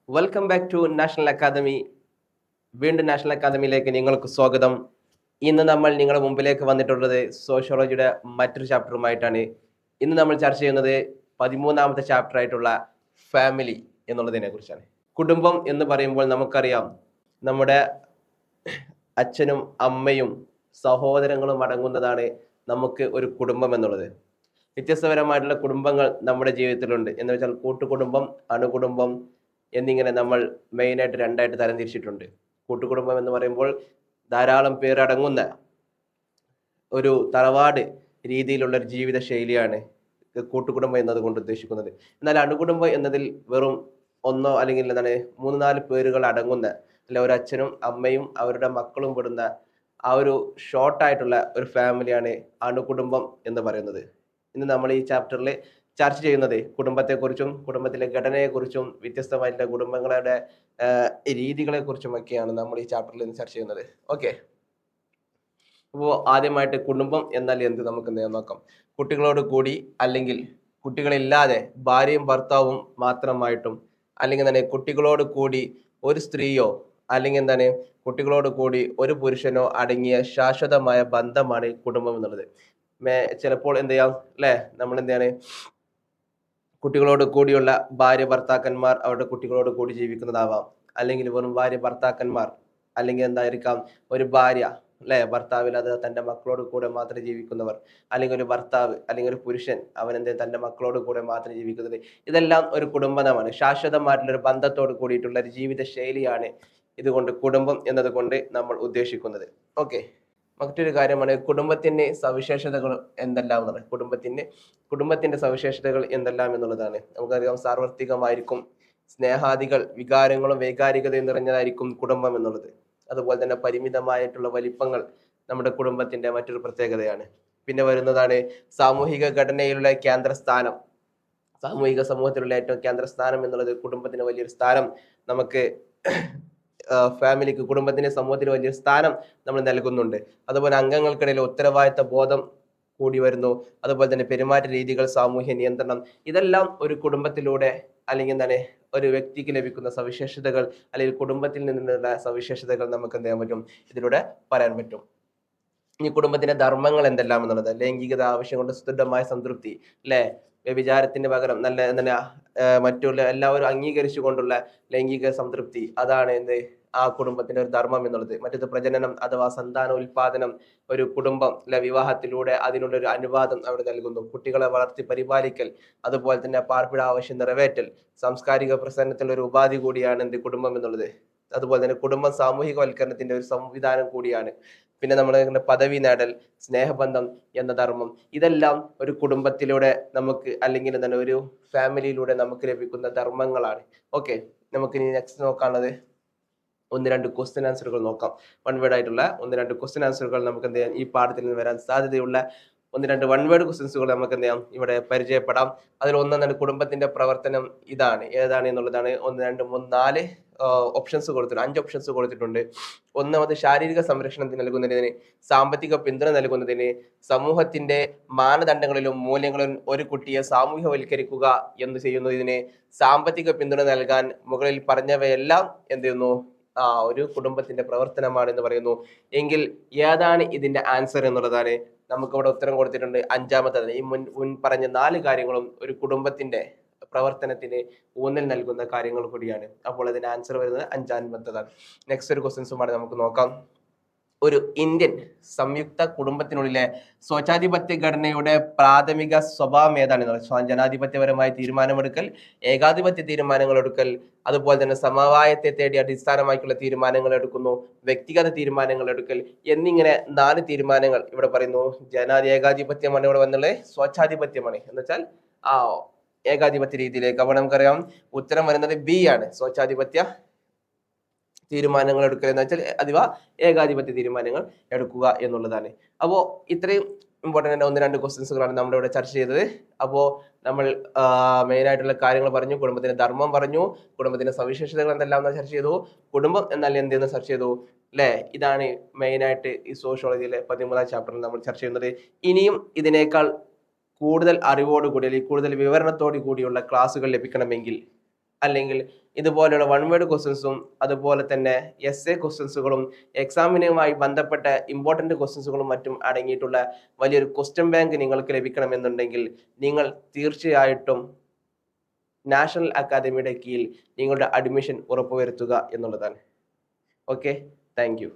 Welcome back to national academy. വീണ്ടും national അക്കാദമിയിലേക്ക് നിങ്ങൾക്ക് സ്വാഗതം. ഇന്ന് നമ്മൾ നിങ്ങളുടെ മുമ്പിലേക്ക് വന്നിട്ടുള്ളത് സോഷ്യോളജിയുടെ മറ്റൊരു ചാപ്റ്ററുമായിട്ടാണ്. ഇന്ന് നമ്മൾ ചർച്ച ചെയ്യുന്നത് 13ാമത്തെ ചാപ്റ്റർ ആയിട്ടുള്ള ഫാമിലി എന്നുള്ളതിനെ കുറിച്ചാണ്. കുടുംബം എന്ന് പറയുമ്പോൾ നമുക്കറിയാം, നമ്മുടെ അച്ഛനും അമ്മയും സഹോദരങ്ങളും അടങ്ങുന്നതാണ് നമുക്ക് ഒരു കുടുംബം എന്നുള്ളത്. വ്യത്യസ്തപരമായിട്ടുള്ള കുടുംബങ്ങൾ നമ്മുടെ ജീവിതത്തിലുണ്ട്. എന്ന് വെച്ചാൽ കൂട്ടുകുടുംബം, അണുകുടുംബം എന്നിങ്ങനെ നമ്മൾ മെയിനായിട്ട് രണ്ടായിട്ട് തരംതിരിച്ചിട്ടുണ്ട്. കൂട്ടുകുടുംബം എന്ന് പറയുമ്പോൾ ധാരാളം പേരടങ്ങുന്ന ഒരു തറവാട് രീതിയിലുള്ള ഒരു ജീവിത ശൈലിയാണ് കൂട്ടുകുടുംബം എന്നതുകൊണ്ട് ഉദ്ദേശിക്കുന്നത്. എന്നാൽ അണുകുടുംബം എന്നതിൽ വെറും ഒന്നോ അല്ലെങ്കിൽ എന്താണ് 3-4 പേരുകൾ അടങ്ങുന്ന, അല്ല ഒരു അച്ഛനും അമ്മയും അവരുടെ മക്കളും പെടുന്ന ആ ഒരു ഷോർട്ടായിട്ടുള്ള ഒരു ഫാമിലിയാണ് അണുകുടുംബം എന്ന് പറയുന്നത്. ഇന്ന് നമ്മൾ ഈ ചാപ്റ്ററിൽ ചർച്ച ചെയ്യുന്നത് കുടുംബത്തെക്കുറിച്ചും കുടുംബത്തിലെ ഘടനയെക്കുറിച്ചും വ്യത്യസ്തമായിട്ടുള്ള കുടുംബങ്ങളുടെ രീതികളെ കുറിച്ചുമൊക്കെയാണ് നമ്മൾ ഈ ചാപ്റ്ററിൽ ഇന്ന് ചർച്ച ചെയ്യുന്നത്. ഓക്കെ, അപ്പോൾ ആദ്യമായിട്ട് കുടുംബം എന്നാൽ എന്ത് നമുക്ക് നോക്കാം. കുട്ടികളോട് കൂടി അല്ലെങ്കിൽ കുട്ടികളില്ലാതെ ഭാര്യയും ഭർത്താവും മാത്രമായിട്ടും, അല്ലെങ്കിൽ തന്നെ കുട്ടികളോട് കൂടി ഒരു സ്ത്രീയോ അല്ലെങ്കിൽ എന്താണ് കുട്ടികളോട് കൂടി ഒരു പുരുഷനോ അടങ്ങിയ ശാശ്വതമായ ബന്ധമാണ് കുടുംബം എന്നുള്ളത്. ചിലപ്പോൾ എന്ത് ചെയ്യാം അല്ലെ, നമ്മൾ എന്താണ് കുട്ടികളോട് കൂടിയുള്ള ഭാര്യ ഭർത്താക്കന്മാർ അവരുടെ കുട്ടികളോട് കൂടി ജീവിക്കുന്നതാവാം, അല്ലെങ്കിൽ വെറും ഭാര്യ ഭർത്താക്കന്മാർ, അല്ലെങ്കിൽ എന്തായിരിക്കാം ഒരു ഭാര്യ അല്ലെ ഭർത്താവില്ലാതെ തൻ്റെ മക്കളോട് കൂടെ മാത്രം ജീവിക്കുന്നവർ, അല്ലെങ്കിൽ ഒരു ഭർത്താവ് അല്ലെങ്കിൽ ഒരു പുരുഷൻ അവൻ തൻ്റെ മക്കളോട് കൂടെ മാത്രം ജീവിക്കുന്നത്. ഇതെല്ലാം ഒരു കുടുംബമാണ്. ശാശ്വതമായിട്ടുള്ള ഒരു ബന്ധത്തോട് കൂടിയിട്ടുള്ള ഒരു ജീവിത ശൈലിയാണ് ഇതുകൊണ്ട് കുടുംബം എന്നതുകൊണ്ട് നമ്മൾ ഉദ്ദേശിക്കുന്നത്. ഓക്കെ, മറ്റൊരു കാര്യമാണ് കുടുംബത്തിന്റെ സവിശേഷതകൾ എന്തെല്ലാം എന്നുള്ളത്. കുടുംബത്തിന്റെ സവിശേഷതകൾ എന്തെല്ലാം എന്നുള്ളതാണ്. നമുക്കറിയാം, സാർവത്രികമായിരിക്കും, സ്നേഹാദികൾ വികാരങ്ങളും വൈകാരികതയും നിറഞ്ഞതായിരിക്കും കുടുംബം എന്നുള്ളത്. അതുപോലെ തന്നെ പരിമിതമായിട്ടുള്ള വലിപ്പങ്ങൾ നമ്മുടെ കുടുംബത്തിന്റെ മറ്റൊരു പ്രത്യേകതയാണ്. പിന്നെ വരുന്നതാണ് സാമൂഹിക ഘടനയിലുള്ള കേന്ദ്രസ്ഥാനം. സാമൂഹിക സമൂഹത്തിലുള്ള ഏറ്റവും കേന്ദ്രസ്ഥാനം എന്നുള്ളത് കുടുംബത്തിന് വലിയൊരു സ്ഥാനം നമുക്ക് ഫാമിലിക്ക്, കുടുംബത്തിന്റെ സമൂഹത്തിന് വലിയൊരു സ്ഥാനം നമ്മൾ നൽകുന്നുണ്ട്. അതുപോലെ അംഗങ്ങൾക്കിടയിൽ ഉത്തരവാദിത്ത ബോധം കൂടി വരുന്നു. അതുപോലെ തന്നെ പെരുമാറ്റ രീതികൾ, സാമൂഹ്യ നിയന്ത്രണം, ഇതെല്ലാം ഒരു കുടുംബത്തിലൂടെ അല്ലെങ്കിൽ എന്താണ് ഒരു വ്യക്തിക്ക് ലഭിക്കുന്ന സവിശേഷതകൾ, അല്ലെങ്കിൽ കുടുംബത്തിൽ നിന്നുള്ള സവിശേഷതകൾ നമുക്ക് എന്ത് ചെയ്യാൻ പറ്റും, ഇതിലൂടെ പറയാൻ പറ്റും. ഈ കുടുംബത്തിന്റെ ധർമ്മങ്ങൾ എന്തെല്ലാം എന്നുള്ളത്. ലൈംഗികത, ആവശ്യം കൊണ്ട് സുദൃഢമായ സംതൃപ്തി അല്ലെ, വ്യഭിചാരത്തിന് പകരം നല്ല എന്താണ് മറ്റുള്ള എല്ലാവരും അംഗീകരിച്ചു കൊണ്ടുള്ള ലൈംഗിക സംതൃപ്തി, അതാണ് എന്ത് ആ കുടുംബത്തിന്റെ ഒരു ധർമ്മം എന്നുള്ളത്. മറ്റത് പ്രജനനം അഥവാ സന്താന ഉൽപാദനം. ഒരു കുടുംബം അല്ലെ വിവാഹത്തിലൂടെ അതിനുള്ള ഒരു അനുവാദം അവിടെ നൽകുന്നു. കുട്ടികളെ വളർത്തി പരിപാലിക്കൽ, അതുപോലെ തന്നെ പാർപ്പിട ആവശ്യം നിറവേറ്റൽ, സാംസ്കാരിക പ്രസരണത്തിലുള്ള ഒരു ഉപാധി കൂടിയാണ് എന്ത് കുടുംബം എന്നുള്ളത്. അതുപോലെ തന്നെ കുടുംബം സാമൂഹികവൽക്കരണത്തിന്റെ ഒരു സംവിധാനം കൂടിയാണ്. പിന്നെ നമ്മൾ പദവി നേടൽ, സ്നേഹബന്ധം എന്ന ധർമ്മം, ഇതെല്ലാം ഒരു കുടുംബത്തിലൂടെ നമുക്ക് അല്ലെങ്കിൽ എന്താണ് ഒരു ഫാമിലിയിലൂടെ നമുക്ക് ലഭിക്കുന്ന ധർമ്മങ്ങളാണ്. ഓക്കെ, നമുക്ക് ഇനി നെക്സ്റ്റ് നോക്കാനുള്ളത് 1-2 ക്വസ്റ്റ്യൻ ആൻസറുകൾ നോക്കാം. വൺ വേർഡ് ആയിട്ടുള്ള 1-2 ക്വസ്റ്റ്യൻ ആൻസറുകൾ നമുക്ക് എന്ത് ചെയ്യാം, ഈ പാഠത്തിൽ നിന്ന് വരാൻ സാധ്യതയുള്ള 1-2 വൺ വേർഡ് ക്വസ്റ്റ്യൻസുകൾ നമുക്ക് എന്ത് ചെയ്യാം ഇവിടെ പരിചയപ്പെടാം. അതിൽ ഒന്നാണ് കുടുംബത്തിന്റെ പ്രവർത്തനം ഇതാണ്, ഏതാണ് എന്നുള്ളതാണ്. 1, 2, 3, 4 ഓപ്ഷൻസ് കൊടുത്തിട്ടുണ്ട്. 5 ഓപ്ഷൻസ് കൊടുത്തിട്ടുണ്ട്. ഒന്നാമത് ശാരീരിക സംരക്ഷണത്തിന് നൽകുന്നതിന്, സാമ്പത്തിക പിന്തുണ നൽകുന്നതിന്, സമൂഹത്തിന്റെ മാനദണ്ഡങ്ങളിലും മൂല്യങ്ങളിലും ഒരു കുട്ടിയെ സാമൂഹ്യവൽക്കരിക്കുക എന്ന് ചെയ്യുന്നതിന്, സാമ്പത്തിക പിന്തുണ നൽകാൻ. മുകളിൽ പറഞ്ഞവയെല്ലാം എന്ത് ചെയ്യുന്നു, ഒരു കുടുംബത്തിന്റെ പ്രവർത്തനമാണ് എന്ന് പറയുന്നു. എങ്കിൽ ഏതാണ് ഇതിന്റെ ആൻസർ എന്നുള്ളതാണ്. നമുക്കിവിടെ ഉത്തരം കൊടുത്തിട്ടുണ്ട്. അഞ്ചാമത്തതാണ്. ഈ മുൻ പറഞ്ഞ 4 കാര്യങ്ങളും ഒരു കുടുംബത്തിന്റെ പ്രവർത്തനത്തിന് ഊന്നൽ നൽകുന്ന കാര്യങ്ങൾ കൂടിയാണ്. അപ്പോൾ അതിന്റെ ആൻസർ വരുന്നത് 5-ാമത്തതാണ്. നെക്സ്റ്റ് ഒരു ക്വസ്റ്റ്യൻസുമാണ് നമുക്ക് നോക്കാം. ഒരു ഇന്ത്യൻ സംയുക്ത കുടുംബത്തിനുള്ളിലെ സ്വച്ഛാധിപത്യ ഘടനയുടെ പ്രാഥമിക സ്വഭാവം ഏതാണ്? ജനാധിപത്യപരമായ തീരുമാനമെടുക്കൽ, ഏകാധിപത്യ തീരുമാനങ്ങൾ എടുക്കൽ, അതുപോലെ തന്നെ സമവായത്തെ തേടി അടിസ്ഥാനമായിട്ടുള്ള തീരുമാനങ്ങൾ എടുക്കുന്നു, വ്യക്തിഗത തീരുമാനങ്ങൾ എടുക്കൽ എന്നിങ്ങനെ 4 തീരുമാനങ്ങൾ ഇവിടെ പറയുന്നു. ഏകാധിപത്യമാണ് ഇവിടെ വന്നുള്ളത്, സ്വച്ഛാധിപത്യമാണ് എന്ന് വെച്ചാൽ ഏകാധിപത്യ രീതിയിലേക്ക്. അപ്പോൾ നമുക്കറിയാം ഉത്തരം വരുന്നത് ബി ആണ്, സ്വച്ഛാധിപത്യ തീരുമാനങ്ങൾ എടുക്കുക എന്ന് വെച്ചാൽ അഥവാ ഏകാധിപത്യ തീരുമാനങ്ങൾ എടുക്കുക എന്നുള്ളതാണ്. അപ്പോൾ ഇത്രയും ഇമ്പോർട്ടൻ്റ് 1-2 ക്വസ്റ്റ്യൻസുകളാണ് നമ്മളിവിടെ ചർച്ച ചെയ്തത്. അപ്പോൾ നമ്മൾ മെയിൻ ആയിട്ടുള്ള കാര്യങ്ങൾ പറഞ്ഞു, കുടുംബത്തിന്റെ ധർമ്മം പറഞ്ഞു, കുടുംബത്തിന്റെ സവിശേഷതകൾ എന്തെല്ലാം ചർച്ച ചെയ്തു, കുടുംബം എന്നാൽ എന്തെന്ന് ചർച്ച ചെയ്തു അല്ലെ. ഇതാണ് മെയിൻ ആയിട്ട് ഈ സോഷ്യോളജിയിലെ 13ാം ചാപ്റ്ററിൽ നമ്മൾ ചർച്ച ചെയ്യുന്നത്. ഇനിയും ഇതിനേക്കാൾ കൂടുതൽ അറിവോടുകൂടി അല്ലെങ്കിൽ കൂടുതൽ വിവരണത്തോടു കൂടിയുള്ള ക്ലാസ്സുകൾ ലഭിക്കണമെങ്കിൽ അല്ലെങ്കിൽ ഇതുപോലെയുള്ള വൺ വേർഡ് ക്വസ്റ്റ്യൻസും അതുപോലെ തന്നെ എസ് എ ക്വസ്റ്റ്യൻസുകളും എക്സാമിനുമായി ബന്ധപ്പെട്ട ഇമ്പോർട്ടൻ്റ് ക്വസ്റ്റ്യൻസുകളും മറ്റും അടങ്ങിയിട്ടുള്ള വലിയൊരു ക്വസ്റ്റ്യൻ ബാങ്ക് നിങ്ങൾക്ക് ലഭിക്കണമെന്നുണ്ടെങ്കിൽ നിങ്ങൾ തീർച്ചയായിട്ടും നാഷണൽ അക്കാദമിയുടെ കീഴിൽ നിങ്ങളുടെ അഡ്മിഷൻ ഉറപ്പുവരുത്തുക എന്നുള്ളതാണ്. Okay, thank you.